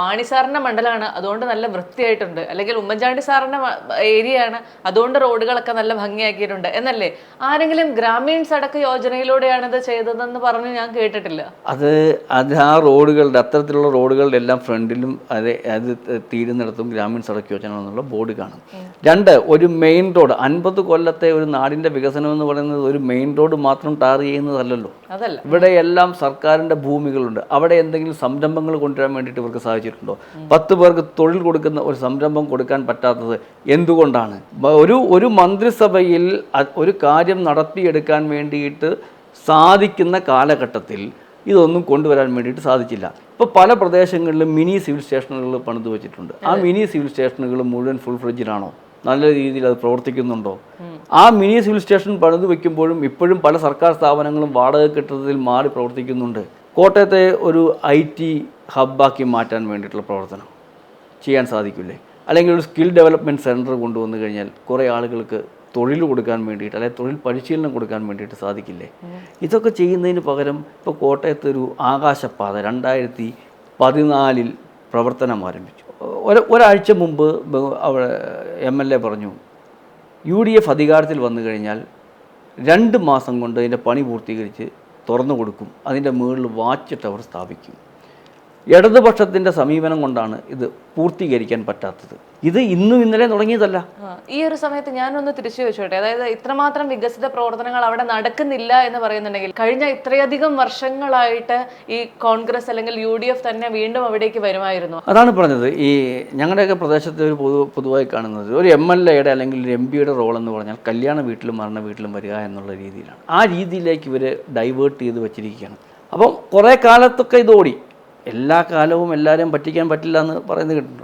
മാണി സാറിന്റെ മണ്ഡലമാണ് അതുകൊണ്ട് നല്ല വൃത്തിയായിട്ടുണ്ട്, അല്ലെങ്കിൽ ഉമ്മൻചാണ്ടി സാറിന്റെ ഏരിയ ആണ് അതുകൊണ്ട് റോഡുകളൊക്കെ നല്ല ഭംഗിയാക്കിയിട്ടുണ്ട് എന്നല്ലേ? ആരെങ്കിലും ഗ്രാമീൺ സടക്ക് യോജനയിലൂടെയാണ് ഇത് ചെയ്തതെന്ന് പറഞ്ഞ് ഞാൻ കേട്ടിട്ടില്ല. അത് ആ റോഡുകളുടെ അത്തരത്തിലുള്ള റോഡുകളുടെ എല്ലാം ഫ്രണ്ടിലും അത് തീരുന്നിടത്തും ഗ്രാമീൺ സടക്ക് യോജന എന്നുള്ള ബോർഡ് കാണും. 2, ഒരു മെയിൻ റോഡ് 50 കൊല്ലത്തെ ഒരു നാടിൻ്റെ വികസനം എന്ന് പറയുന്നത് ഒരു മെയിൻ റോഡ് മാത്രം ടാർ ചെയ്യുന്നതല്ലല്ലോ. ഇവിടെ എല്ലാം സർക്കാരിൻ്റെ ഭൂമികളുണ്ട്. അവിടെ എന്തെങ്കിലും സംരംഭങ്ങൾ കൊണ്ടുവരാൻ വേണ്ടിയിട്ട് ഇവർക്ക് സാധിച്ചിട്ടുണ്ടോ? 10 പേർക്ക് തൊഴിൽ കൊടുക്കുന്ന ഒരു സംരംഭം കൊടുക്കാൻ പറ്റാത്തത് എന്തുകൊണ്ടാണ്? ഒരു മന്ത്രിസഭയിൽ ഒരു കാര്യം നടത്തിയെടുക്കാൻ വേണ്ടിയിട്ട് സാധിക്കുന്ന കാലഘട്ടത്തിൽ ഇതൊന്നും കൊണ്ടുവരാൻ വേണ്ടിയിട്ട് സാധിച്ചില്ല. ഇപ്പോൾ പല പ്രദേശങ്ങളിലും മിനി സിവിൽ സ്റ്റേഷനുകൾ പണിത് വെച്ചിട്ടുണ്ട്. ആ മിനി സിവിൽ സ്റ്റേഷനുകൾ മുഴുവൻ ഫുൾ ഫ്ലെഡ്ജിലാണോ? നല്ല രീതിയിൽ അത് പ്രവർത്തിക്കുന്നുണ്ടോ? ആ മിനി സിവിൽ സ്റ്റേഷൻ പണിത് വയ്ക്കുമ്പോഴും ഇപ്പോഴും പല സർക്കാർ സ്ഥാപനങ്ങളും വാടക കെട്ടിടത്തിൽ മാറി പ്രവർത്തിക്കുന്നുണ്ട്. കോട്ടയത്തെ ഒരു IT ഹബ്ബാക്കി മാറ്റാൻ വേണ്ടിയിട്ടുള്ള പ്രവർത്തനം ചെയ്യാൻ സാധിക്കില്ലേ? അല്ലെങ്കിൽ ഒരു സ്കിൽ ഡെവലപ്മെൻറ്റ് സെൻറ്റർ കൊണ്ടുവന്നു കഴിഞ്ഞാൽ കുറേ ആളുകൾക്ക് തൊഴിൽ കൊടുക്കാൻ വേണ്ടിയിട്ട്, അല്ലെങ്കിൽ തൊഴിൽ പരിശീലനം കൊടുക്കാൻ വേണ്ടിയിട്ട് സാധിക്കില്ലേ? ഇതൊക്കെ ചെയ്യുന്നതിന് പകരം ഇപ്പോൾ കോട്ടയത്ത് ഒരു ആകാശപാത 2014 പ്രവർത്തനം ആരംഭിച്ചു. ഒരാഴ്ച മുമ്പ് അവിടെ MLA പറഞ്ഞു UDF അധികാരത്തിൽ വന്നു കഴിഞ്ഞാൽ 2 മാസം കൊണ്ട് അതിൻ്റെ പണി പൂർത്തീകരിച്ച് തുറന്നു കൊടുക്കും, അതിൻ്റെ മുകളിൽ വാച്ച് ടവർ സ്ഥാപിക്കും. ഇടതുപക്ഷത്തിൻ്റെ സമീപനം കൊണ്ടാണ് ഇത് പൂർത്തീകരിക്കാൻ പറ്റാത്തത്. ഇത് ഇന്നും ഇന്നലെ തുടങ്ങിയതല്ല. ഈ ഒരു സമയത്ത് ഞാനൊന്ന് തിരിച്ചു ചോദിച്ചോട്ടെ, അതായത് ഇത്രമാത്രം വികസിത പ്രവർത്തനങ്ങൾ അവിടെ നടക്കുന്നില്ല എന്ന് പറയുന്നുണ്ടെങ്കിൽ കഴിഞ്ഞ ഇത്രയധികം വർഷങ്ങളായിട്ട് ഈ കോൺഗ്രസ് അല്ലെങ്കിൽ UDF തന്നെ വീണ്ടും അവിടേക്ക് വരുമായിരുന്നു. അതാണ് പറഞ്ഞത്. ഈ ഞങ്ങളുടെയൊക്കെ പ്രദേശത്തെ ഒരു പൊതുവായി കാണുന്നത് ഒരു MLAയുടെ അല്ലെങ്കിൽ ഒരു MP യുടെ റോൾ എന്ന് പറഞ്ഞാൽ കല്യാണ വീട്ടിലും മരണ വീട്ടിലും വരിക എന്നുള്ള രീതിയിലാണ്. ആ രീതിയിലേക്ക് ഇവർ ഡൈവേർട്ട് ചെയ്ത് വെച്ചിരിക്കുകയാണ്. അപ്പം കുറേ കാലത്തൊക്കെ ഇത് ഓടി. എല്ലാ കാലവും എല്ലാവരെയും പറ്റിക്കാൻ പറ്റില്ല എന്ന് പറയുന്നത് കേട്ടിട്ടുണ്ട്.